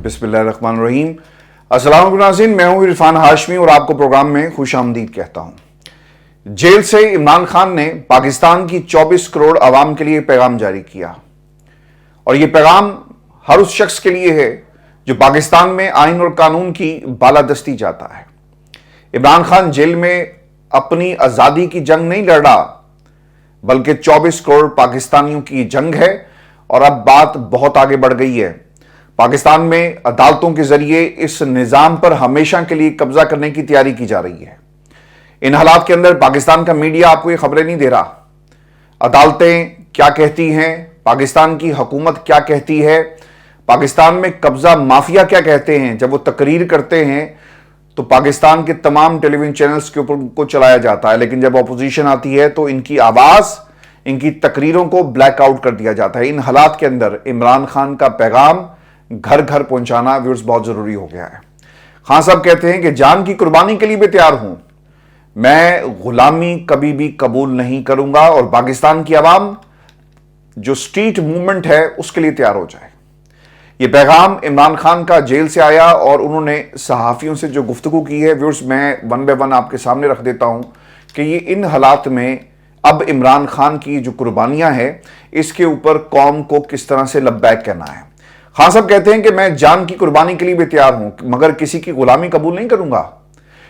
बिस्मिल्लाहिर्रहमानिर्रहीम। अस्सलाम वालेकुम नाज़रीन, मैं हूं इरफान हाशमी और आपको प्रोग्राम में खुश आमदीद कहता हूं। जेल से इमरान खान ने पाकिस्तान की 24 करोड़ आवाम के लिए पैगाम जारी किया और यह पैगाम हर उस शख्स के लिए है जो पाकिस्तान में आइन और कानून की बालादस्ती चाहता है। इमरान खान जेल में अपनी आज़ादी की जंग नहीं लड़ रहा, बल्कि 24 करोड़ पाकिस्तानियों की जंग है। और अब बात बहुत आगे बढ़ गई है। पाकिस्तान में अदालतों के जरिए इस निजाम पर हमेशा के लिए कब्जा करने की तैयारी की जा रही है। इन हालात के अंदर पाकिस्तान का मीडिया आपको ये खबरें नहीं दे रहा। अदालतें क्या कहती हैं, पाकिस्तान की हुकूमत क्या कहती है, पाकिस्तान में कब्जा माफिया क्या कहते हैं। जब वो तकरीर करते हैं तो पाकिस्तान के तमाम टेलीविजन चैनल्स के ऊपर उनको चलाया जाता है, लेकिन जब अपोजिशन आती है तो इनकी आवाज, इनकी तकरीरों को ब्लैकआउट कर दिया जाता है। इन हालात के अंदर इमरान खान का पैगाम घर घर पहुंचाना व्यूअर्स बहुत जरूरी हो गया है। खान साहब कहते हैं कि जान की कुर्बानी के लिए भी तैयार हूं, मैं गुलामी कभी भी कबूल नहीं करूंगा और पाकिस्तान की आवाम जो स्ट्रीट मूवमेंट है उसके लिए तैयार हो जाए। यह पैगाम इमरान खान का जेल से आया और उन्होंने सहाफियों से जो गुफ्तगू की है व्यूअर्स मैं वन बाय वन आपके सामने रख देता हूं कि ये इन हालात में अब इमरान खान की जो कुर्बानियां हैं इसके ऊपर कौम को किस तरह से लब्बैक कहना है। खान साहब कहते हैं कि मैं जान की कुर्बानी के लिए भी तैयार हूं, मगर किसी की गुलामी कबूल नहीं करूंगा।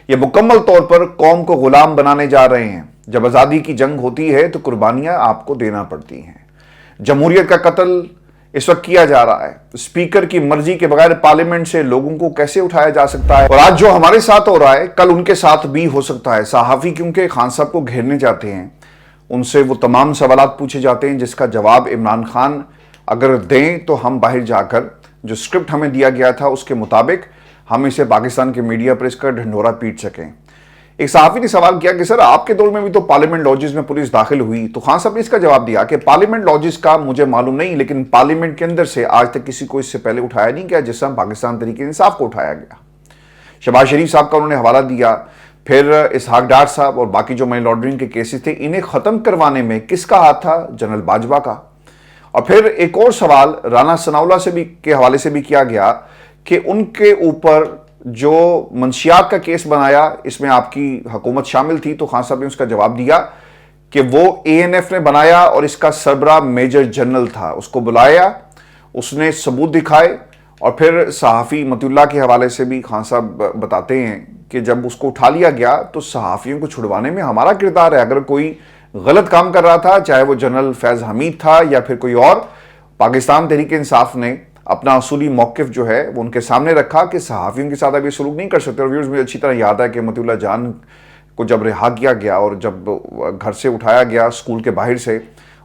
यह मुकम्मल तौर पर कौम को गुलाम बनाने जा रहे हैं। जब आजादी की जंग होती है तो कुर्बानियां आपको देना पड़ती हैं। जमहूरियत का कत्ल इस वक्त किया जा रहा है। स्पीकर की मर्जी के बगैर पार्लियामेंट से लोगों को कैसे उठाया जा सकता है, और आज जो हमारे साथ हो रहा है कल उनके साथ भी हो सकता है। सहाफी क्योंकि खान साहब को घेरने जाते हैं, उनसे वो तमाम सवालात पूछे जाते हैं जिसका जवाब इमरान खान अगर दें तो हम बाहर जाकर जो स्क्रिप्ट हमें दिया गया था उसके मुताबिक हम इसे पाकिस्तान के मीडिया पर इसका ढंढोरा पीट सकें। एक सहाफी ने सवाल किया कि सर आपके दौर में भी तो पार्लियामेंट लॉजेस में पुलिस दाखिल हुई, तो खान साहब ने इसका जवाब दिया कि पार्लियामेंट लॉजेस का मुझे मालूम नहीं, लेकिन पार्लियामेंट के अंदर से आज तक किसी को इससे पहले उठाया नहीं गया जिस तरह पाकिस्तान तहरीक इंसाफ को उठाया गया। शहबाज शरीफ साहब का उन्होंने हवाला दिया, फिर इसहाक डार साहब और बाकी जो मनी लॉन्ड्रिंग के केसेस थे इन्हें खत्म करवाने में किसका हाथ था? जनरल बाजवा का। और फिर एक और सवाल राना सनाउल्लाह से भी के हवाले से भी किया गया कि उनके ऊपर जो मंशियात का केस बनाया इसमें आपकी हुकूमत शामिल थी, तो खान साहब ने उसका जवाब दिया कि वो एएनएफ ने बनाया और इसका सरबराह मेजर जनरल था। उसको बुलाया, उसने सबूत दिखाए। और फिर सहाफ़ी मतिउल्लाह के हवाले से भी खान साहब बताते हैं कि जब उसको उठा लिया गया तो सहाफ़ियों को छुड़वाने में हमारा किरदार है। अगर कोई गलत काम कर रहा था, चाहे वो जनरल फैज़ हमीद था या फिर कोई और, पाकिस्तान तहरीक इंसाफ ने अपना असूली मौक़िफ़ जो है वो उनके सामने रखा कि सहाफ़ियों के साथ अब ये सलूक नहीं कर सकते। और व्यूअर्स मुझे अच्छी तरह याद है कि मतिउल्लाह जान को जब रिहा किया गया और जब घर से उठाया गया स्कूल के बाहर से,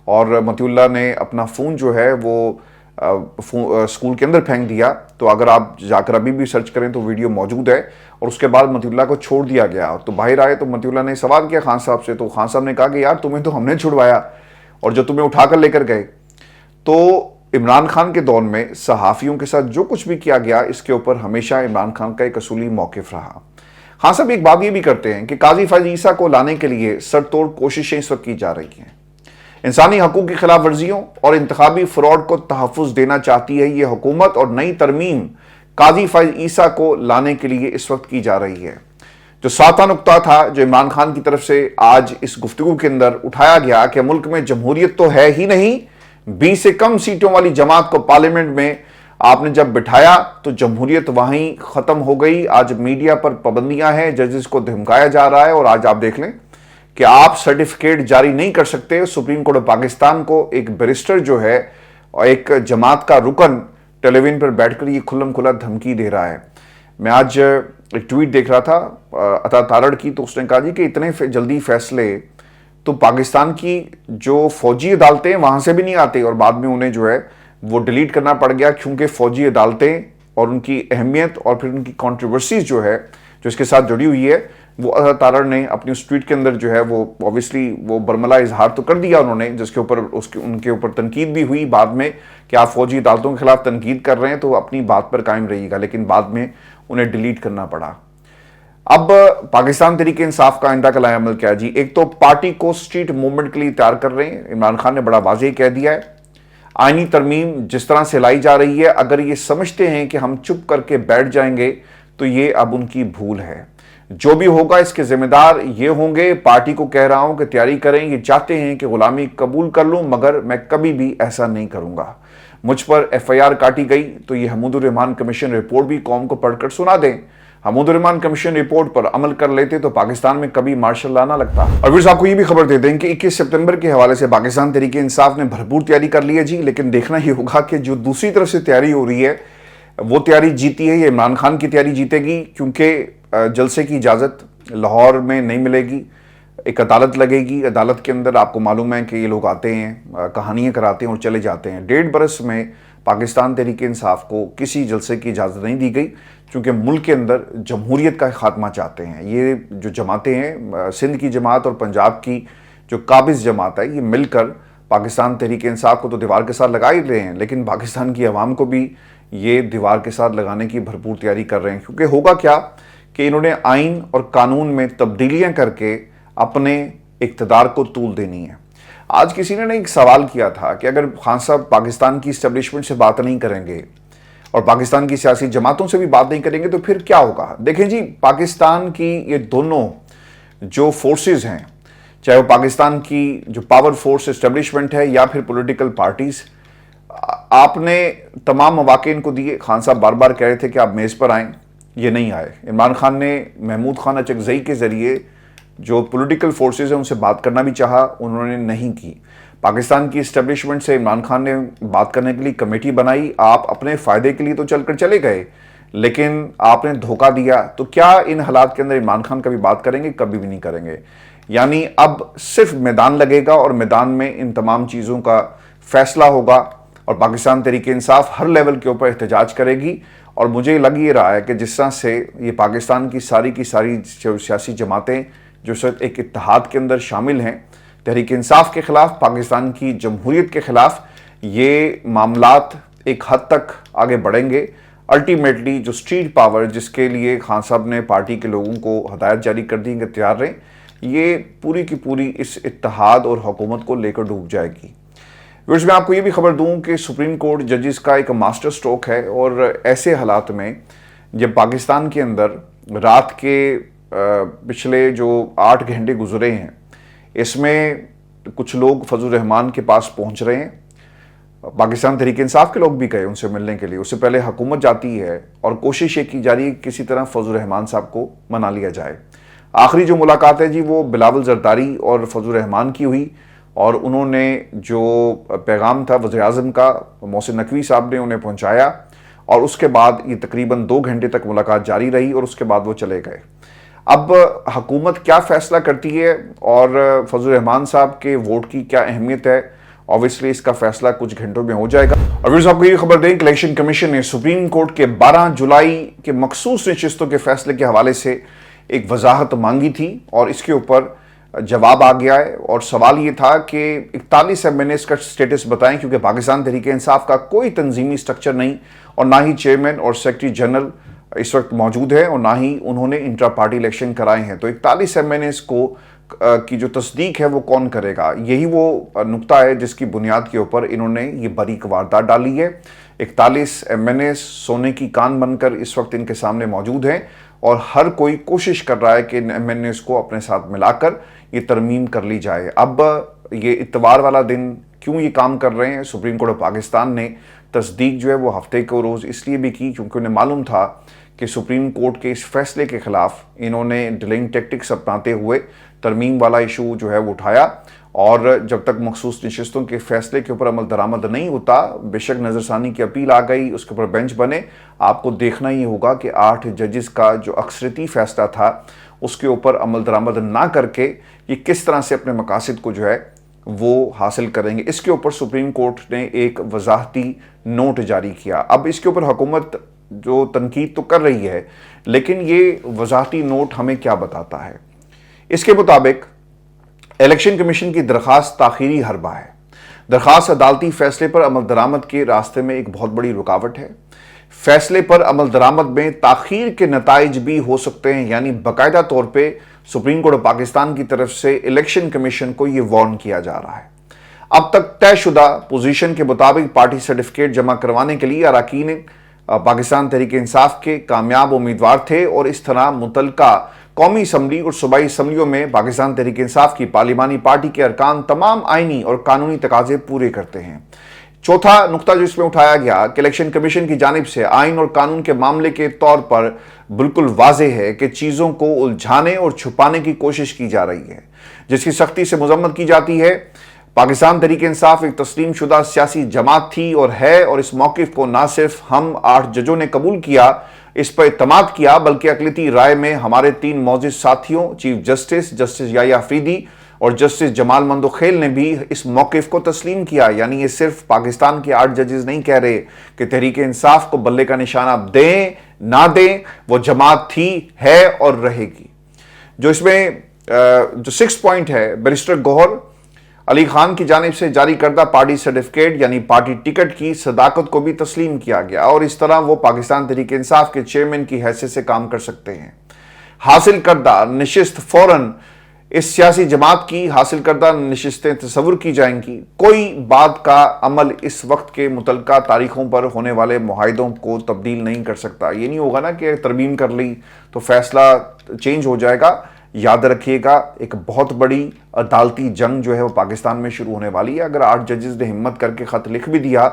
और मतिउल्लाह ने अपना फ़ोन जो है वो स्कूल के अंदर फेंक दिया, तो अगर आप जाकर अभी भी सर्च करें तो वीडियो मौजूद है। और उसके बाद मतिउल्लाह को छोड़ दिया गया तो बाहर आए तो मतिउल्लाह ने सवाल किया खान साहब से, तो खान साहब ने कहा कि यार तुम्हें तो हमने छुड़वाया और जो तुम्हें उठाकर लेकर गए। तो इमरान खान के दौर में सहाफ़ियों के साथ जो कुछ भी किया गया इसके ऊपर हमेशा इमरान खान का एक असूली मौक़िफ़ रहा। खान साहब एक बात ये भी करते हैं कि काजी फैज़ ईसा को लाने के लिए सरतोड़ कोशिशें इस वक्त की जा रही हैं। इंसानी हकूक़ की खिलाफ वर्जियों और इंतखाबी फ्रॉड को तहफ़्फ़ुज़ देना चाहती है ये हुकूमत, और नई तरमीम काजी फैज़ ईसा को लाने के लिए इस वक्त की जा रही है। जो सातवां नुक्ता था जो इमरान खान की तरफ से आज इस गुफ्तगू के अंदर उठाया गया कि मुल्क में जमहूरियत तो है ही नहीं, 20 से कम सीटों वाली जमात को पार्लियामेंट में आपने जब बिठाया तो जमहूरियत वहीं ख़त्म हो गई। आज मीडिया पर पाबंदियां हैं, जजेस को धमकाया जा रहा है, और आज आप देख लें कि आप सर्टिफिकेट जारी नहीं कर सकते। सुप्रीम कोर्ट ऑफ पाकिस्तान को एक बैरिस्टर जो है और एक जमात का रुकन टेलीविजन पर बैठकर ये खुल्लम खुला धमकी दे रहा है। मैं आज एक ट्वीट देख रहा था अता तारड़ की, तो उसने कहा जी कि इतने जल्दी फैसले तो पाकिस्तान की जो फौजी अदालतें वहां से भी नहीं आते, और बाद में उन्हें जो है वो डिलीट करना पड़ गया क्योंकि फौजी अदालतें और उनकी अहमियत और फिर उनकी कंट्रोवर्सीज जो है जो इसके साथ जुड़ी हुई है, वो अता तारड़ ने अपनी उस ट्वीट के अंदर जो है वो ऑब्वियसली वो बरमला इजहार तो कर दिया उन्होंने, जिसके ऊपर उनके ऊपर तनकीद भी हुई बाद में कि आप फौजी अदालतों के खिलाफ तनकीद कर रहे हैं तो अपनी बात पर कायम रहिएगा, लेकिन बाद में उन्हें डिलीट करना पड़ा। अब पाकिस्तान तहरीक इंसाफ का आइंदा का अमल क्या है जी? एक तो पार्टी को स्ट्रीट मूवमेंट के लिए तैयार कर रहे हैं। इमरान खान ने बड़ा वाज़ेह कह दिया है آئینی ترمیم جس طرح سے لائی جا رہی ہے، اگر یہ سمجھتے ہیں کہ ہم چپ کر کے بیٹھ جائیں گے تو یہ اب ان کی بھول ہے۔ جو بھی ہوگا اس کے ذمہ دار یہ ہوں گے۔ پارٹی کو کہہ رہا ہوں کہ تیاری کریں، یہ چاہتے ہیں کہ غلامی قبول کر لوں، مگر میں کبھی بھی ایسا نہیں کروں گا۔ مجھ پر ایف آئی آر کاٹی گئی تو یہ حمود الرحمان کمیشن رپورٹ بھی قوم کو پڑھ کر سنا دیں۔ حمود الرحمان کمیشن رپورٹ پر عمل کر لیتے تو پاکستان میں کبھی مارشل لا نہ لگتا۔ اور پھر آپ کو یہ بھی خبر دے دیں کہ 21 سپتمبر کے حوالے سے پاکستان تحریک انصاف نے بھرپور تیاری کر لی ہے جی، لیکن دیکھنا یہ ہوگا کہ جو دوسری طرف سے تیاری ہو رہی ہے وہ تیاری جیتی ہے یا عمران خان کی تیاری جیتے گی، کیونکہ جلسے کی اجازت لاہور میں نہیں ملے گی۔ ایک عدالت لگے گی، عدالت کے اندر آپ کو معلوم ہے کہ یہ لوگ آتے ہیں، کہانیاں کراتے ہیں اور چلے جاتے ہیں۔ 1.5 برس میں پاکستان تحریک انصاف کو کسی جلسے کی اجازت نہیں دی گئی، چونکہ ملک کے اندر جمہوریت کا خاتمہ چاہتے ہیں۔ یہ جو جماعتیں ہیں، سندھ کی جماعت اور پنجاب کی جو قابض جماعت ہے، یہ مل کر پاکستان تحریک انصاف کو تو دیوار کے ساتھ لگا ہی رہے ہیں، لیکن پاکستان کی عوام کو بھی یہ دیوار کے ساتھ لگانے کی بھرپور تیاری کر رہے ہیں، کیونکہ ہوگا کیا کہ انہوں نے آئین اور قانون میں تبدیلیاں کر کے اپنے اقتدار کو طول دینی ہے۔ آج کسی نے ایک سوال کیا تھا کہ اگر خان صاحب پاکستان کی اسٹیبلشمنٹ سے بات نہیں کریں گے اور پاکستان کی سیاسی جماعتوں سے بھی بات نہیں کریں گے تو پھر کیا ہوگا؟ دیکھیں جی، پاکستان کی یہ دونوں جو فورسز ہیں، چاہے وہ پاکستان کی جو پاور فورس اسٹیبلشمنٹ ہے یا پھر پولیٹیکل پارٹیز، آپ نے تمام مواقع ان کو دیے۔ خان صاحب بار بار کہہ رہے تھے کہ آپ میز پر آئیں، یہ نہیں آئے۔ عمران خان نے محمود خان اچکزئی کے ذریعے جو پولیٹیکل فورسز ہیں ان سے بات کرنا بھی چاہا، انہوں نے نہیں کی۔ پاکستان کی اسٹیبلشمنٹ سے عمران خان نے بات کرنے کے لیے کمیٹی بنائی، آپ اپنے فائدے کے لیے تو چل کر چلے گئے، لیکن آپ نے دھوکہ دیا۔ تو کیا ان حالات کے اندر عمران خان کبھی بات کریں گے؟ کبھی بھی نہیں کریں گے۔ یعنی اب صرف میدان لگے گا اور میدان میں ان تمام چیزوں کا فیصلہ ہوگا، اور پاکستان تحریک انصاف ہر لیول کے اوپر احتجاج کرے گی۔ اور مجھے لگ یہ رہا ہے کہ جس طرح سے یہ پاکستان کی ساری سیاسی جماعتیں جو صرف ایک اتحاد کے اندر شامل ہیں تحریک انصاف کے خلاف، پاکستان کی جمہوریت کے خلاف، یہ معاملات ایک حد تک آگے بڑھیں گے۔ الٹیمیٹلی جو اسٹریٹ پاور جس کے لیے خان صاحب نے پارٹی کے لوگوں کو ہدایت جاری کر دی کہ تیار رہیں، یہ پوری کی پوری اس اتحاد اور حکومت کو لے کر ڈوب جائے گی۔ ویورز، میں آپ کو یہ بھی خبر دوں کہ سپریم کورٹ ججز کا ایک ماسٹر سٹروک ہے، اور ایسے حالات میں جب پاکستان کے اندر رات کے پچھلے جو 8 گھنٹے گزرے ہیں، اس میں کچھ لوگ فضل الرحمان کے پاس پہنچ رہے ہیں۔ پاکستان تحریک انصاف کے لوگ بھی گئے ان سے ملنے کے لیے، اس سے پہلے حکومت جاتی ہے اور کوشش یہ کی جا رہی ہے کہ کسی طرح فضل الرحمان صاحب کو منا لیا جائے۔ آخری جو ملاقات ہے جی وہ بلاول زرداری اور فضل الرحمان کی ہوئی، اور انہوں نے جو پیغام تھا وزیر اعظم کا، محسن نقوی صاحب نے انہیں پہنچایا، اور اس کے بعد یہ تقریباً 2 گھنٹے تک ملاقات جاری رہی، اور اس کے بعد وہ چلے گئے۔ اب حکومت کیا فیصلہ کرتی ہے اور فضل الرحمان صاحب کے ووٹ کی کیا اہمیت ہے، اوبویسلی اس کا فیصلہ کچھ گھنٹوں میں ہو جائے گا۔ اور پھر آپ کو یہ خبر دیں کہ الیکشن کمیشن نے سپریم کورٹ کے 12 جولائی کے مخصوص نشستوں کے فیصلے کے حوالے سے ایک وضاحت مانگی تھی، اور اس کے اوپر جواب آ گیا ہے۔ اور سوال یہ تھا کہ 41 ایم این ایز کا سٹیٹس بتائیں، کیونکہ پاکستان تحریک انصاف کا کوئی تنظیمی سٹرکچر نہیں، اور نہ ہی چیئرمین اور سیکرٹری جنرل اس وقت موجود ہے، اور نہ ہی انہوں نے انٹرا پارٹی الیکشن کرائے ہیں۔ تو 41 ایم این ایز کو کی جو تصدیق ہے وہ کون کرے گا؟ یہی وہ نقطہ ہے جس کی بنیاد کے اوپر انہوں نے یہ باریک واردات ڈالی ہے۔ 41 ایم این ایز سونے کی کان بن کر اس وقت ان کے سامنے موجود ہیں، اور ہر کوئی کوشش کر رہا ہے کہ ان ایم این ایز کو اپنے ساتھ ملا کر یہ ترمیم کر لی جائے۔ اب یہ اتوار والا دن کیوں یہ کام کر رہے ہیں؟ سپریم کورٹ آف پاکستان نے تصدیق جو ہے وہ ہفتے کو روز اس لیے بھی کی کیونکہ انہیں معلوم تھا کہ سپریم کورٹ کے اس فیصلے کے خلاف انہوں نے ڈیلنگ ٹیکٹکس اپناتے ہوئے ترمیم والا ایشو جو ہے وہ اٹھایا، اور جب تک مخصوص نشستوں کے فیصلے کے اوپر عمل درآمد نہیں ہوتا، بے شک نظر ثانی کی اپیل آ گئی، اس کے اوپر بینچ بنے، آپ کو دیکھنا ہی ہوگا کہ 8 ججز کا جو اکثریتی فیصلہ تھا اس کے اوپر عمل درآمد نہ کر کے یہ کس طرح سے اپنے مقاصد کو جو ہے وہ حاصل کریں گے۔ اس کے اوپر سپریم کورٹ نے ایک وضاحتی نوٹ جاری کیا۔ اب اس کے اوپر حکومت جو تنقید تو کر رہی ہے، لیکن یہ وضاحتی نوٹ ہمیں کیا بتاتا ہے؟ اس کے مطابق الیکشن کمیشن کی درخواست تاخیری حربہ ہے۔ درخواست عدالتی فیصلے پر عمل درآمد کے راستے میں ایک بہت بڑی رکاوٹ ہے۔ فیصلے پر عمل درآمد میں تاخیر کے نتائج بھی ہو سکتے ہیں، یعنی باقاعدہ طور پہ سپریم کورٹ آف پاکستان کی طرف سے الیکشن کمیشن کو یہ وارن کیا جا رہا ہے۔ अब तक तयशुदा पोजीशन के मुताबिक पार्टी सर्टिफिकेट जमा करवाने के लिए अरकान पाकिस्तान तहरीक इंसाफ के कामयाब उम्मीदवार थे और इस तरह मुतलका कौमी असम्बली और सूबाई असम्बलियों में पाकिस्तान तहरीक इंसाफ की पार्लिमानी पार्टी के अरकान तमाम आईनी और कानूनी तकाजे पूरे करते हैं। चौथा नुकता जो इसमें उठाया गया कि इलेक्शन कमीशन की जानिब से आइन और कानून के मामले के तौर पर बिल्कुल वाज़ेह है कि चीज़ों को उलझाने और छुपाने की कोशिश की जा रही है, जिसकी सख्ती से मजम्मत की जाती है। पाकिस्तान तहरीक इंसाफ एक तस्लीम शुदा सियासी जमात थी और है, और इस मौक़िफ़ को ना सिर्फ हम 8 जजों ने कबूल किया, इस पर इत्तमाद किया, बल्कि अक़लियती राय में हमारे 3 मौजूद साथियों चीफ जस्टिस याया अफरीदी और जस्टिस जमाल मंदोखेल ने भी इस मौक़िफ़ को तस्लीम किया। यानी ये सिर्फ पाकिस्तान के 8 जजेस नहीं कह रहे कि तहरीक इंसाफ को बल्ले का निशाना दें ना दें, वो जमात थी, है और रहेगी। जो इसमें जो 6 पॉइंट है, बैरिस्टर गौहर अली खान की जानिब से जारी करदा पार्टी सर्टिफिकेट यानी पार्टी टिकट की सदाकत को भी तस्लीम किया गया और इस तरह वो पाकिस्तान तहरीक इंसाफ के चेयरमैन की हैसियत से काम कर सकते हैं। हासिल करदा नशिस्त फौरन इस सियासी जमात की हासिल करदा नशिस्तें तस्वुर की जाएंगी। कोई बात का अमल इस वक्त के मुतलका तारीखों पर होने वाले मुआहिदों को तब्दील नहीं कर सकता। ये नहीं होगा ना कि तरमीम कर ली तो फैसला चेंज हो जाएगा। याद रखिएगा, एक बहुत बड़ी अदालती जंग जो है वो पाकिस्तान में शुरू होने वाली है। अगर 8 जजेस ने हिम्मत करके ख़त लिख भी दिया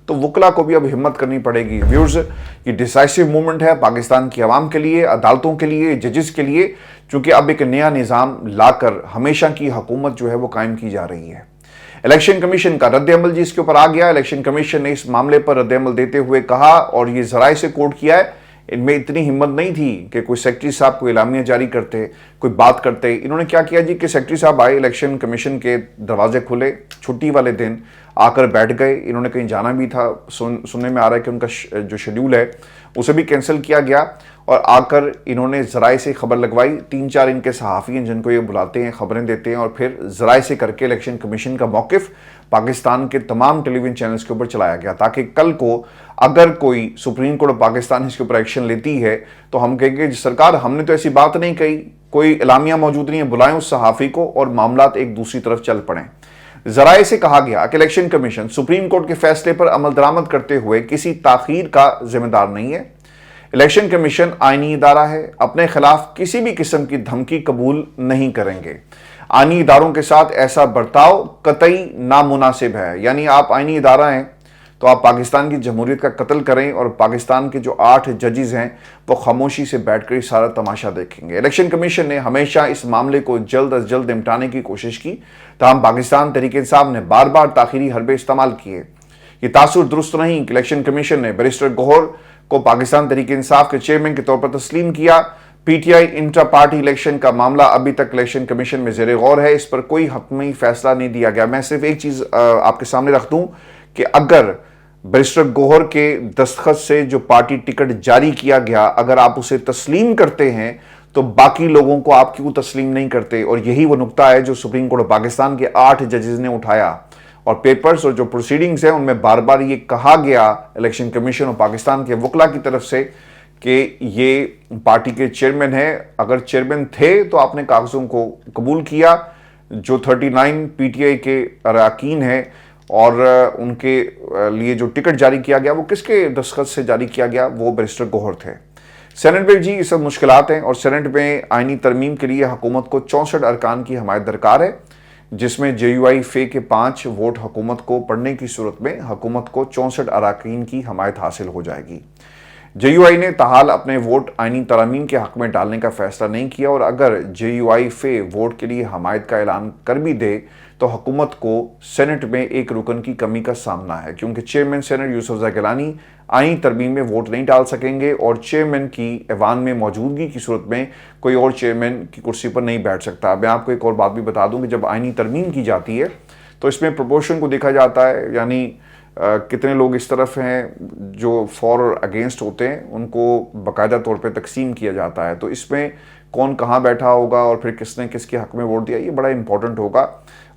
तो वकला को भी अब हिम्मत करनी पड़ेगी। व्यूअर्स, ये डिसाइसिव मूवमेंट है पाकिस्तान की आवाम के लिए, अदालतों के लिए, जजेस के लिए, चूंकि अब एक नया निज़ाम लाकर हमेशा की हुकूमत जो है वो कायम की जा रही है। इलेक्शन कमीशन का रद्द-ए-अमल जी इसके ऊपर आ गया। इलेक्शन कमीशन ने इस मामले पर रद्द-ए-अमल देते हुए कहा, और ये ज़राए से कोट किया है, इनमें इतनी हिम्मत नहीं थी कि कोई सेक्रेटरी साहब को इलामिया जारी करते, कोई बात करते। इन्होंने क्या किया जी कि सेक्रेटरी साहब आए, इलेक्शन कमीशन के दरवाजे खुले, छुट्टी वाले दिन आकर बैठ गए। इन्होंने कहीं जाना भी था, सुनने में आ रहा है कि उनका जो शेड्यूल है उसे भी कैंसिल किया गया, और आकर इन्होंने ज़राए से खबर लगवाई। 3-4 इनके सहाफ़ी हैं जिनको ये बुलाते हैं, खबरें देते हैं, और फिर ज़राए से करके इलेक्शन कमीशन का मौक़िफ़ पाकिस्तान के तमाम टेलीविज़न चैनल्स के ऊपर चलाया गया, ताकि कल को अगर कोई सुप्रीम कोर्ट ऑफ पाकिस्तान इसके ऊपर एक्शन लेती है तो हम कहेंगे सरकार हमने तो ऐसी बात नहीं कही, कोई इलामिया मौजूद नहीं है, बुलाएं उस सहाफ़ी को और मामलात एक दूसरी तरफ चल पड़ें। ज़राए से कहा गया कि इलेक्शन कमीशन सुप्रीम कोर्ट के फैसले पर अमल दरामद करते हुए किसी ताख़ीर का जिम्मेदार नहीं है। इलेक्शन कमीशन आईनी इदारा है, अपने खिलाफ किसी भी किस्म की धमकी कबूल नहीं करेंगे। आईनी इदारों के साथ ऐसा बर्ताव कतई नामुनासिब है। यानी आप आईनी इदारा हैं तो आप पाकिस्तान की जमहूरियत का कत्ल करें और पाकिस्तान के जो 8 जजेस हैं वो खामोशी से बैठकर सारा तमाशा देखेंगे। इलेक्शन कमीशन ने हमेशा इस मामले को जल्द अज जल्द निपटाने की कोशिश की, तमाम पाकिस्तान तहरीक इंसाफ ने बार बार ताखीरी हरबे इस्तेमाल किए। ये तासुर दुरुस्त नहीं कि इलेक्शन कमीशन ने बैरिस्टर गौहर को पाकिस्तान तहरीक इंसाफ के चेयरमैन के तौर पर तस्लीम किया। पीटीआई इंट्रा पार्टी इलेक्शन का मामला अभी तक इलेक्शन कमीशन में ज़ेरे गौर है, इस पर कोई हतमी फैसला नहीं दिया गया। मैं सिर्फ एक चीज़ आपके सामने रख दूं कि अगर बैरिस्टर गौहर के दस्तखत से जो पार्टी टिकट जारी किया गया, अगर आप उसे तस्लीम करते हैं तो बाकी लोगों को आप क्यों तस्लीम नहीं करते? और यही वो नुकता है जो सुप्रीम कोर्ट ऑफ पाकिस्तान के 8 जजेस ने उठाया, और पेपर्स और जो प्रोसीडिंग्स हैं उनमें बार बार ये कहा गया इलेक्शन कमीशन और पाकिस्तान के वकला की तरफ से कि ये पार्टी के चेयरमैन हैं। अगर चेयरमैन थे तो आपने कागजों को कबूल किया। जो 39 पीटीआई के अरकान हैं और उनके लिए जो टिकट जारी किया गया वो किसके दस्तखत से जारी किया गया? वो बैरिस्टर गौहर थे। सेनेट में जी इस सब मुश्किलात हैं, और सेनेट में आईनी तरमीम के लिए हुकूमत को 64 अरकान की हमायत दरकार है, जिसमें JUI फे के 5 वोट हुकूमत को पढ़ने की सूरत में हुकूमत को 64 अरकान की हमायत हासिल हो जाएगी। JUI ने ताहाल अपने वोट आईनी तरमीम के हक में डालने का फैसला नहीं किया, और अगर JUI फे वोट के लिए हमायत का ऐलान कर भी दे तो हुकूमत को सेनेट में एक रुकन की कमी का सामना है, क्योंकि चेयरमैन सेनेट यूसुफ गिलानी आईनी तरमीम में वोट नहीं डाल सकेंगे, और चेयरमैन की ऐवान में मौजूदगी की सूरत में कोई और चेयरमैन की कुर्सी पर नहीं बैठ सकता। मैं आपको एक और बात भी बता दूं कि जब आईनी तरमीम की जाती है तो इसमें प्रोपोर्शन को देखा जाता है, यानी कितने लोग इस तरफ हैं जो फॉर और अगेंस्ट होते हैं, उनको बाकायदा तौर पे तकसीम किया जाता है। तो इसमें कौन कहाँ बैठा होगा और फिर किसने किसके हक में वोट दिया, ये बड़ा इंपॉर्टेंट होगा।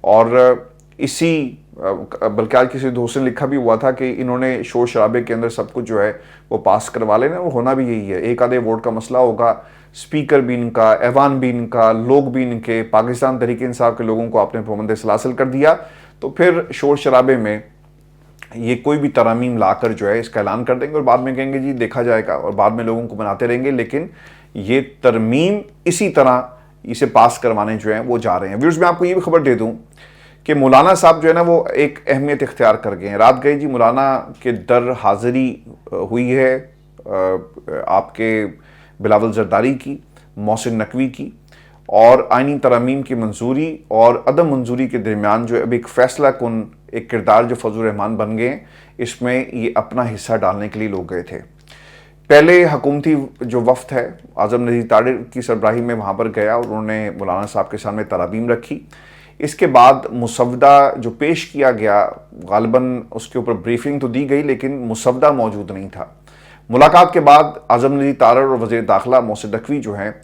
और इसी बल्कि आज किसी दोस्त ने लिखा भी हुआ था कि इन्होंने शोर शराबे के अंदर सब कुछ जो है वो पास करवा लेना, वो होना भी यही है। एक आधे वोट का मसला होगा, स्पीकर भी इनका, ऐवान भी इनका, लोग भी इनके, पाकिस्तान तहरीक इंसाफ के लोगों को आपने पाबंद सलासिल कर दिया तो फिर शोर शराबे में ये कोई भी तरमीम लाकर जो है इसका ऐलान कर देंगे और बाद में कहेंगे जी देखा जाएगा, और बाद में लोगों को बनाते रहेंगे। लेकिन ये तरमीम इसी तरह इसे पास करवाने जो है वो जा रहे हैं। व्यूअर्स, मैं आपको ये भी खबर दे दूं कि मौलाना साहब जो है ना वो एक अहमियत इख्तियार कर गए हैं। रात गए जी मौलाना के दर हाज़िरी हुई है आपके बिलावल जरदारी की, मोहसिन नकवी की, और आइनी तरमीम की मंजूरी और अदम मंजूरी के दरमियान जो अब एक फ़ैसला कुन एक किरदार जो फजल रहमान बन गए, इसमें ये अपना हिस्सा डालने के लिए लोग गए थे। पहले हुकूमती जो वफ्द है आज़म नज़ीर तारिर की सरबराही में वहाँ पर गया और उन्होंने मौलाना साहब के सामने तराबीम रखी। इसके बाद मुसवदा जो पेश किया गया, गालिबन उसके ऊपर ब्रीफिंग तो दी गई लेकिन मुसवदा मौजूद नहीं था। मुलाकात के बाद आज़म नज़ीर तारिर और वज़ीर दाखिला मोहसिन नकवी जो हैं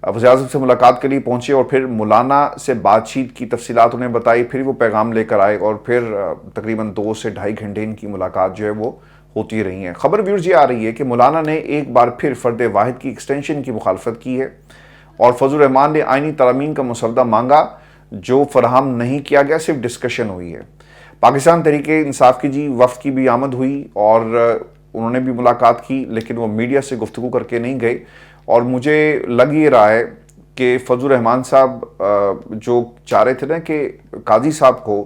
वज़ीर आज़म से मुलाकात के लिए पहुँचे और फिर मौलाना से बातचीत की तफसीलात उन्हें बताई। फिर वो पैगाम लेकर आए और फिर तकरीबन 2 से ढाई घंटे इनकी मुलाकात जो है वो होती रही है। खबर व्यूअर्स ये आ रही है कि मौलाना ने एक बार फिर फ़र्द वाहिद की एक्सटेंशन की मुखालफत की है और फजल रहमान ने आइनी तरमीम का मसवदा मांगा जो फराहम नहीं किया गया, सिर्फ डिस्कशन हुई है। पाकिस्तान तहरीके इंसाफ की जी वफ्द की भी आमद हुई और उन्होंने भी मुलाकात की, लेकिन वो मीडिया से गुफ्तगू करके नहीं गए। और मुझे लग ये रहा है कि फजल रहमान साहब जो चाह रहे थे ना कि काजी साहब को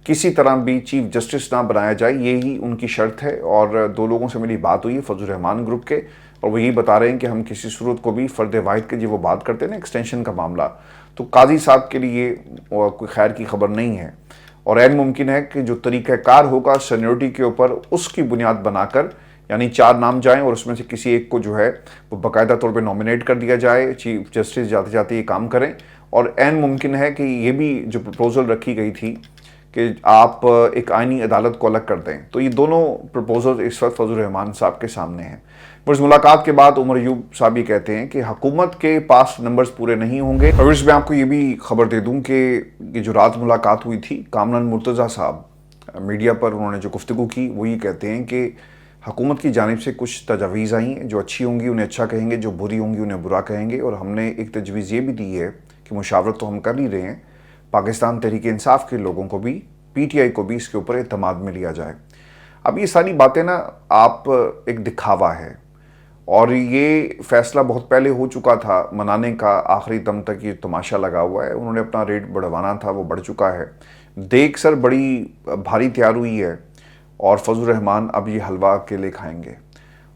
किसी तरह भी चीफ जस्टिस ना बनाया जाए, यही उनकी शर्त है। और 2 लोगों से मेरी बात हुई है फजल रहमान ग्रुप के, और वो यही बता रहे हैं कि हम किसी सूरत को भी फ़र्द वाहिद के जो वो बात करते हैं ना एक्सटेंशन का मामला, तो काजी साहब के लिए कोई खैर की खबर नहीं है। और ऐन मुमकिन है कि जो तरीक़ाकार होगा सीनियरिटी के ऊपर उसकी बुनियाद बनाकर, यानी 4 नाम जाएं और उसमें से किसी एक को जो है वो बाकायदा तौर पे नॉमिनेट कर दिया जाए, चीफ जस्टिस जाते जाते ये काम करें। और ऐन मुमकिन है कि ये भी जो प्रपोज़ल रखी गई थी कि आप एक आइनी अदालत को अलग कर दें, तो ये दोनों प्रपोजल इस वक्त फजल रहमान साहब के सामने हैं। इस मुलाकात के बाद उमर अयूब साहब ये कहते हैं कि हुकूमत के पास नंबर्स पूरे नहीं होंगे। और मैं आपको ये भी खबर दे दूं कि ये जो रात मुलाकात हुई थी, कामरान मुर्तज़ा साहब मीडिया पर उन्होंने जो गुफ्तगू की वो ये कहते हैं कि हुकूमत की जानिब से कुछ तजावीज़ आई हैं, जो अच्छी होंगी उन्हें अच्छा कहेंगे, जो बुरी होंगी उन्हें बुरा कहेंगे। और हमने एक तजवीज़ ये भी दी है कि मुशावरत तो हम कर ही रहे हैं, पाकिस्तान तहरीक इंसाफ के लोगों को भी, PTI को भी इसके ऊपर एतमाद में लिया जाए। अब ये सारी बातें ना आप एक दिखावा है, और ये फैसला बहुत पहले हो चुका था मनाने का, आखिरी दम तक ये तमाशा लगा हुआ है। उन्होंने अपना रेट बढ़वाना था, वो बढ़ चुका है। देख सर बड़ी भारी तैयार हुई है और फजल रहमान अब ये हलवा अकेले खाएंगे।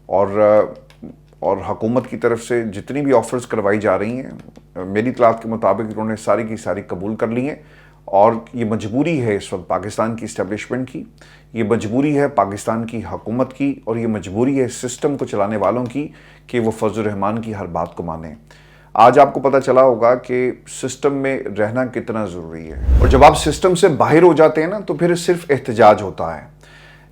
और हुकूमत की तरफ से जितनी भी ऑफ़र्स करवाई जा रही हैं, मेरी इत्तलात के मुताबिक उन्होंने सारी की सारी कबूल कर ली हैं। और ये मजबूरी है इस वक्त पाकिस्तान की इस्टेब्लिशमेंट की, ये मजबूरी है पाकिस्तान की हुकूमत की, और ये मजबूरी है सिस्टम को चलाने वालों की कि वो फजल रहमान की हर बात को माने। आज आपको पता चला होगा कि सिस्टम में रहना कितना ज़रूरी है, और जब आप सिस्टम से बाहर हो जाते हैं ना तो फिर सिर्फ एहतजाज होता है।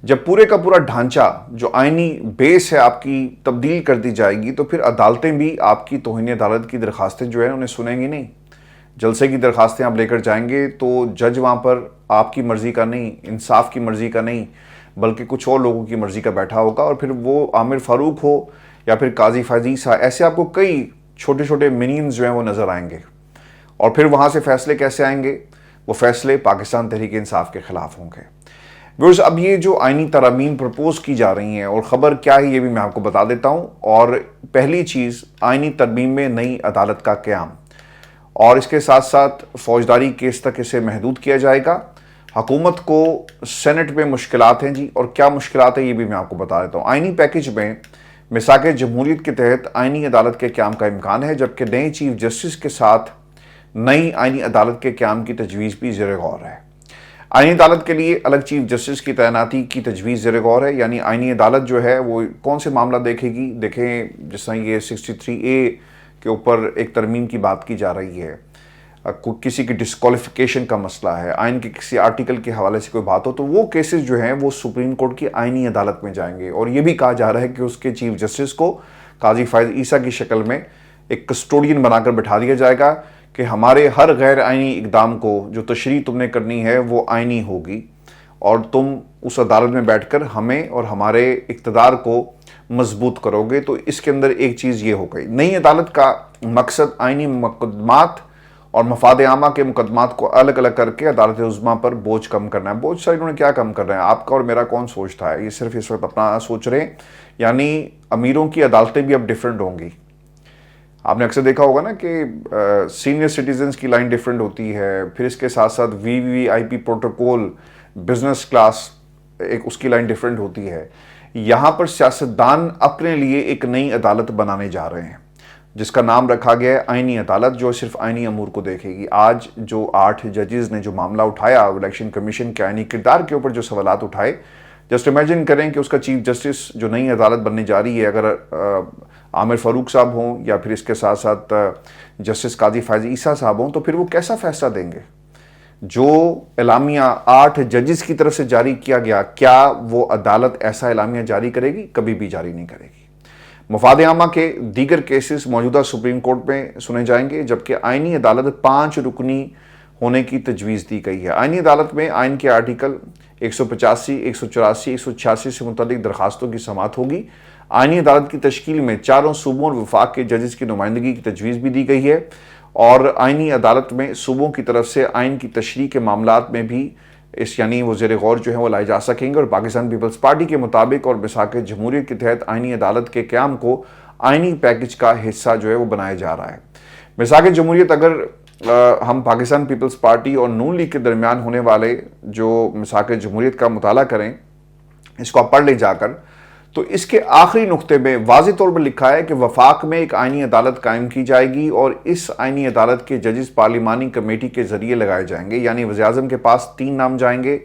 जब पूरे का पूरा ढांचा जो आइनी बेस है आपकी तब्दील कर दी जाएगी, तो फिर अदालतें भी आपकी तौहीन अदालत की दरखास्तें जो है उन्हें सुनेंगी नहीं। जलसे की दरखास्तें आप लेकर जाएंगे तो जज वहाँ पर आपकी मर्ज़ी का नहीं, इंसाफ की मर्ज़ी का नहीं, बल्कि कुछ और लोगों की मर्ज़ी का बैठा होगा। और फिर वो आमिर फ़ारूक हो या फिर काजी फ़ाजीसा, ऐसे आपको कई छोटे छोटे मिनियंस जो हैं वो नज़र आएंगे। और फिर वहाँ से फ़ैसले कैसे आएंगे? वो फ़ैसले पाकिस्तान तहरीक इंसाफ के ख़िलाफ़ होंगे। व्यूअर्स, अब ये जो आइनी तरमीम प्रपोज़ की जा रही हैं, और ख़बर क्या है ये भी मैं आपको बता देता हूँ। और पहली चीज़, आइनी तरमीम में नई अदालत का क़याम, और इसके साथ साथ फ़ौजदारी केस तक इसे महदूद किया जाएगा। हुकूमत को सेनेट में मुश्किलात हैं जी, और क्या मुश्किलात है ये भी मैं आपको बता देता हूँ। आइनी पैकेज में मिसाक जमहूरियत के तहत आइनी अदालत के क़याम का इम्कान है, जबकि नए चीफ जस्टिस के साथ नई आइनी अदालत के क़याम की तजवीज़ भी ज़ेर गौर है। आइनी अदालत के लिए अलग चीफ जस्टिस की तैनाती की तजवीज़ ज़ेर गौर है, यानी आइनी अदालत जो है वो कौन से मामला देखेगी। देखें, जिस तरह ये 63A के ऊपर एक तरमीम की बात की जा रही है, किसी की डिस्क्वालिफिकेशन का मसला है, आइन के किसी आर्टिकल के हवाले से कोई बात हो, तो वो केसेस जो हैं वो सुप्रीम कोर्ट की आइनी अदालत में जाएंगे। और ये भी कहा जा रहा है कि उसके चीफ जस्टिस को काजी फ़ाइज़ ईसा की शक्ल में एक कस्टोडियन बनाकर बैठा दिया जाएगा कि हमारे हर गैर आइनी इकदाम को जो तशरीह तुमने करनी है वो आइनी होगी, और तुम उस अदालत में बैठकर हमें और हमारे इक़्तिदार को मजबूत करोगे। तो इसके अंदर एक चीज़ ये हो गई, नई अदालत का मकसद आइनी मुकदमात اور مفاد عامہ کے مقدمات کو الگ الگ کر کے عدالت عظمیٰ پر بوجھ کم کرنا ہے۔ بوجھ سر انہوں نے کیا کم کر رہے ہیں؟ آپ کا اور میرا کون سوچتا ہے؟ یہ صرف اس وقت اپنا سوچ رہے ہیں، یعنی امیروں کی عدالتیں بھی اب ڈیفرنٹ ہوں گی۔ آپ نے اکثر دیکھا ہوگا نا کہ سینئر سٹیزنز کی لائن ڈیفرنٹ ہوتی ہے، پھر اس کے ساتھ ساتھ وی وی آئی پی پروٹوکول، بزنس کلاس، ایک اس کی لائن ڈیفرنٹ ہوتی ہے۔ یہاں پر سیاستدان اپنے لیے ایک نئی عدالت بنانے جا رہے ہیں جس کا نام رکھا گیا ہے آئینی عدالت، جو صرف آئینی امور کو دیکھے گی۔ آج جو 8 ججز نے جو معاملہ اٹھایا الیکشن کمیشن کے آئینی کردار کے اوپر جو سوالات اٹھائے، جسٹ امیجن کریں کہ اس کا چیف جسٹس جو نئی عدالت بننے جا رہی ہے، اگر عامر فاروق صاحب ہوں یا پھر اس کے ساتھ ساتھ جسٹس قاضی فائز عیسیٰ صاحب ہوں، تو پھر وہ کیسا فیصلہ دیں گے؟ جو اعلامیہ 8 ججز کی طرف سے جاری کیا گیا، کیا وہ عدالت ایسا اعلامیہ جاری کرے گی؟ کبھی بھی جاری نہیں کرے گی۔ مفاد عامہ کے دیگر کیسز موجودہ سپریم کورٹ میں سنے جائیں گے، جبکہ آئینی عدالت 5 رکنی ہونے کی تجویز دی گئی ہے۔ آئینی عدالت میں آئین کے آرٹیکل 185، 184، 186 سے متعلق درخواستوں کی سماعت ہوگی۔ آئینی عدالت کی تشکیل میں 4 صوبوں اور وفاق کے ججز کی نمائندگی کی تجویز بھی دی گئی ہے، اور آئینی عدالت میں صوبوں کی طرف سے آئین کی تشریح کے معاملات میں بھی یعنی وہ زیر غور جو ہے وہ لائے جا سکیں گے، اور پاکستان پیپلز پارٹی کے مطابق اور میثاق جمہوریت کے تحت آئینی عدالت کے قیام کو آئینی پیکج کا حصہ جو ہے وہ بنایا جا رہا ہے۔ میثاق جمہوریت، اگر ہم پاکستان پیپلز پارٹی اور نون لیگ کے درمیان ہونے والے جو میثاق جمہوریت کا مطالعہ کریں، اس کو آپ پڑھ لیں جا کر، تو اس کے آخری نقطے میں واضح طور پر لکھا ہے کہ وفاق میں ایک آئینی عدالت قائم کی جائے گی، اور اس آئینی عدالت کے ججز پارلیمانی کمیٹی کے ذریعے لگائے جائیں گے، یعنی وزیر اعظم کے پاس 3 نام جائیں گے،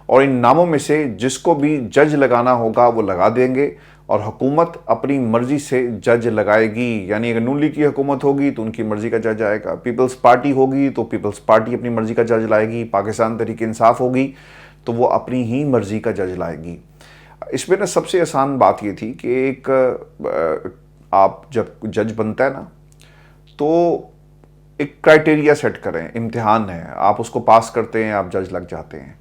اور ان ناموں میں سے جس کو بھی جج لگانا ہوگا وہ لگا دیں گے، اور حکومت اپنی مرضی سے جج لگائے گی۔ یعنی اگر نون لیگ کی حکومت ہوگی تو ان کی مرضی کا جج آئے گا، پیپلز پارٹی ہوگی تو پیپلز پارٹی اپنی مرضی کا جج لائے گی، پاکستان تحریک انصاف ہوگی تو وہ اپنی ہی مرضی کا جج لائے گی۔ اس میں سب سے آسان بات یہ تھی کہ ایک آپ جب جج بنتا ہے نا تو ایک کرائٹیریا سیٹ کریں، امتحان ہے، آپ اس کو پاس کرتے ہیں، آپ جج لگ جاتے ہیں۔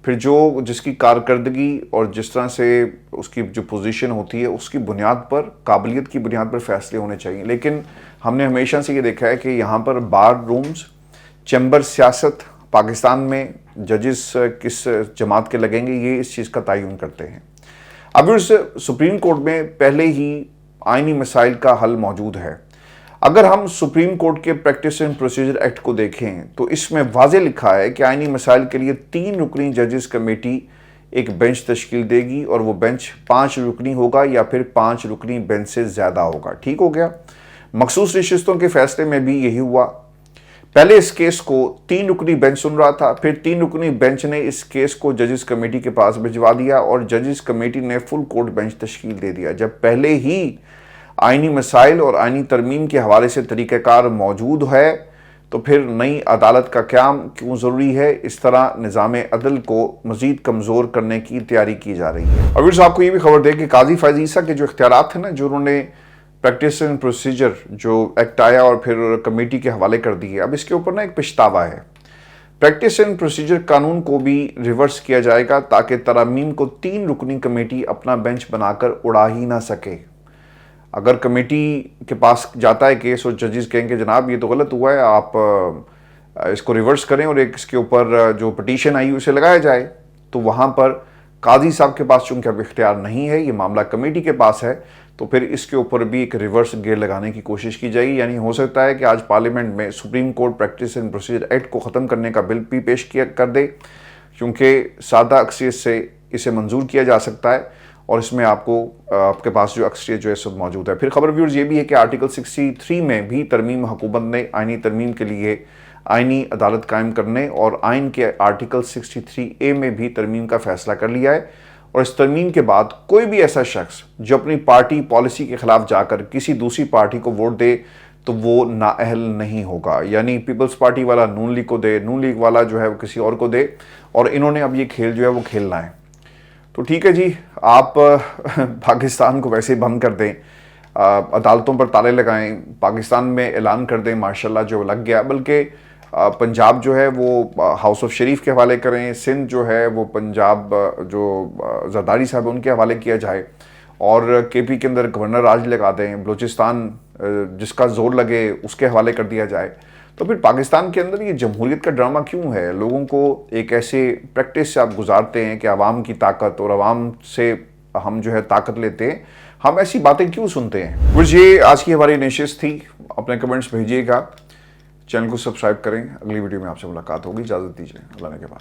پھر جس کی کارکردگی اور جس طرح سے اس کی جو پوزیشن ہوتی ہے اس کی بنیاد پر، قابلیت کی بنیاد پر فیصلے ہونے چاہیے۔ لیکن ہم نے ہمیشہ سے یہ دیکھا ہے کہ یہاں پر بار رومز، چیمبر سیاست پاکستان میں ججز کس جماعت کے لگیں گے، یہ اس چیز کا تعین کرتے ہیں۔ اب اس سپریم کورٹ میں پہلے ہی آئینی مسائل کا حل موجود ہے۔ اگر ہم سپریم کورٹ کے پریکٹس اینڈ پروسیجر ایکٹ کو دیکھیں تو اس میں واضح لکھا ہے کہ آئینی مسائل کے لیے 3 رکنی ججز کمیٹی ایک بینچ تشکیل دے گی، اور وہ بینچ 5 رکنی ہوگا یا پھر 5 رکنی بینچ سے زیادہ ہوگا۔ ٹھیک ہو گیا؟ مخصوص نشستوں کے فیصلے میں بھی یہی ہوا۔ پہلے اس کیس کو 3 رکنی بینچ سن رہا تھا، پھر 3 رکنی بینچ نے اس کیس کو ججز کمیٹی کے پاس بھجوا دیا، اور ججز کمیٹی نے فل کورٹ بینچ تشکیل دے دیا۔ جب پہلے ہی آئینی مسائل اور آئینی ترمیم کے حوالے سے طریقہ کار موجود ہے تو پھر نئی عدالت کا قیام کیوں ضروری ہے؟ اس طرح نظام عدل کو مزید کمزور کرنے کی تیاری کی جا رہی ہے۔ اور پھر آپ کو یہ بھی خبر دے کہ قاضی فائز عیسیٰ کے جو اختیارات تھے نا، جو انہوں نے پریکٹس اینڈ پروسیجر جو ایکٹ آیا اور پھر کمیٹی کے حوالے کر دی ہے، اب اس کے اوپر نا ایک پچھتاوا ہے۔ پریکٹس اینڈ پروسیجر قانون کو بھی ریورس کیا جائے گا تاکہ ترامیم کو 3 رکنی کمیٹی اپنا بینچ بنا کر اڑا ہی نہ سکے۔ اگر کمیٹی کے پاس جاتا ہے کیس اور ججز کہیں کہ جناب یہ تو غلط ہوا ہے، آپ اس کو ریورس کریں اور ایک اس کے اوپر جو پٹیشن آئی اسے لگایا جائے، تو وہاں پر قاضی صاحب کے پاس چونکہ اب اختیار نہیں ہے، یہ معاملہ کمیٹی کے پاس ہے، تو پھر اس کے اوپر بھی ایک ریورس گیئر لگانے کی کوشش کی جائے گی۔ یعنی ہو سکتا ہے کہ آج پارلیمنٹ میں supreme court practice and procedure act کو ختم کرنے کا بل بھی پیش کر دے، کیونکہ سادہ اکثریت سے اسے منظور کیا جا سکتا ہے، اور اس میں آپ کے پاس جو اکثریت جو ہے سب موجود ہے۔ پھر خبر ویورز یہ بھی ہے کہ آرٹیکل 63 میں بھی ترمیم حکومت نے آئینی ترمیم کے لیے آئینی عدالت قائم کرنے اور آئین کے آرٹیکل 63A میں بھی ترمیم کا فیصلہ کر لیا ہے، اور اس ترمیم کے بعد کوئی بھی ایسا شخص جو اپنی پارٹی پالیسی کے خلاف جا کر کسی دوسری پارٹی کو ووٹ دے تو وہ نااہل نہیں ہوگا۔ یعنی پیپلز پارٹی والا نون لیگ کو دے، نون لیگ والا جو ہے وہ کسی اور کو دے، اور انہوں نے اب یہ کھیل جو ہے وہ کھیلنا ہے۔ تو ٹھیک ہے جی، آپ پاکستان کو ویسے بند کر دیں، عدالتوں پر تالے لگائیں، پاکستان میں اعلان کر دیں ماشاءاللہ جو لگ گیا، بلکہ پنجاب جو ہے وہ ہاؤس آف شریف کے حوالے کریں، سندھ جو ہے وہ پنجاب جو زرداری صاحب ان کے حوالے کیا جائے، اور کے پی کے اندر گورنر راج لگا دیں، بلوچستان جس کا زور لگے اس کے حوالے کر دیا جائے، तो फिर पाकिस्तान के अंदर ये जमहूरियत का ड्रामा क्यों है? लोगों को एक ऐसे प्रैक्टिस से आप गुजारते हैं कि आवाम की ताकत और आवाम से हम जो है ताकत लेते हैं, हम ऐसी बातें क्यों सुनते हैं? कुछ ये आज की हमारी नशिस्त थी। अपने कमेंट्स भेजिएगा, चैनल को सब्सक्राइब करें। अगली वीडियो में आपसे मुलाकात होगी। इजाज़त दीजिए, अल्लाह ने के बाद।